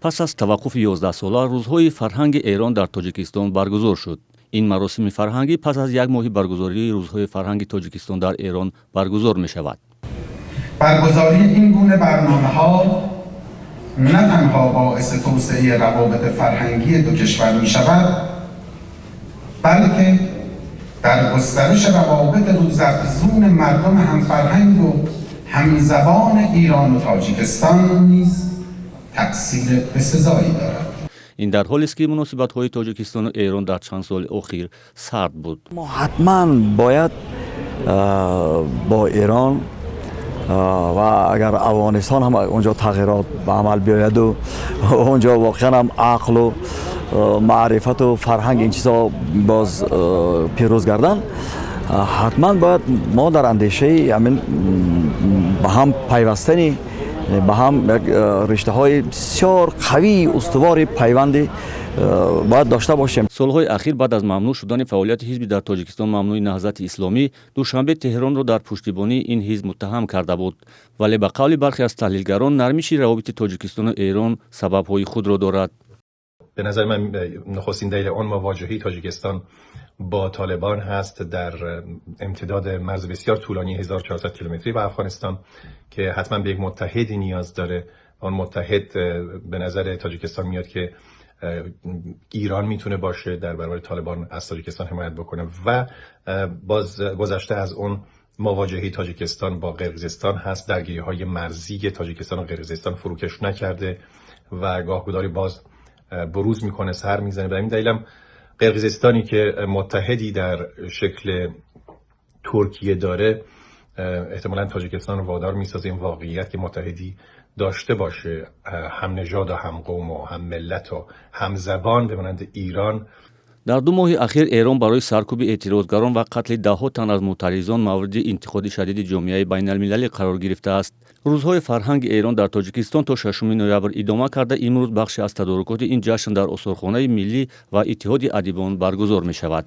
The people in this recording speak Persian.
پس از توقف 11 ساله روزهای فرهنگ ایران در تاجیکستان برگزار شد. این مراسم فرهنگی پس از یک ماه برگزاری روزهای فرهنگ تاجیکستان در ایران برگزار می شود. برگزاری این گونه برنامه‌ها نه تنها باعث توسعه روابط فرهنگی دو کشور می شود، بلکه در گسترش روابط روزافزون مردم همفرهنگ و همزبان ایران و تاجیکستان نیز تأثیر بسزایی دارد. این در حالی است که مناسبت‌های تاجیکستان و ایران در چند سال اخیر سرد بود. ما حتما باید با ایران و اگر افغانستان هم اونجا تغییرات به عمل بیاید و اونجا واقعا هم عقل و معرفت و فرهنگ این چیزا باز پیروز گردن، حتما باید ما در اندیشه همین به هم پیوستنی، به هم رشته های بسیار قوی استوار پیوندی باید داشته باشیم. سالهای اخیر بعد از ممنوع شدن فعالیت حزبی در تاجیکستان ممنوع نهضت اسلامی دوشنبه تهران را در پشتیبانی این حزب متهم کرده بود، ولی به قول برخی از تحلیلگران نرمش روابط تاجیکستان و ایران سبب‌های خود را دارد. به نظر من نخستین دلیل آن مواجهه تاجیکستان با طالبان هست در امتداد مرز بسیار طولانی 1400 کیلومتری با افغانستان که حتما به یک متحدی نیاز داره. آن متحد به نظر تاجیکستان میاد که ایران میتونه باشه در برابر طالبان از تاجیکستان حمایت بکنه و باز گذشته از اون مواجهه تاجیکستان با قرقیزستان هست. درگیری‌های مرزی تاجیکستان و قرقیزستان فروکش نکرده و گاهگداری باز بروز میکنه، سر میزنه. به این دلیلم قرقیزستانی که متحدی در شکل ترکیه داره احتمالاً تاجیکستان رو وادار میسازه این واقعیت که متحدی داشته باشه، هم نژاد و هم قوم و هم ملت و هم زبان به مانند ایران. در 2 ماه اخیر ایران برای سرکوب اعتراضگران و قتل ده‌ها تن از معترضان مورد انتقاد شدید جامعه بین المللی قرار گرفته است. روزهای فرهنگ ایران در تاجیکستان تا 6 نوامبر ادامه کرده امروز بخشی از تدارکات این جشن در استانخانه ملی و اتحاد ادیبان برگزار می شود.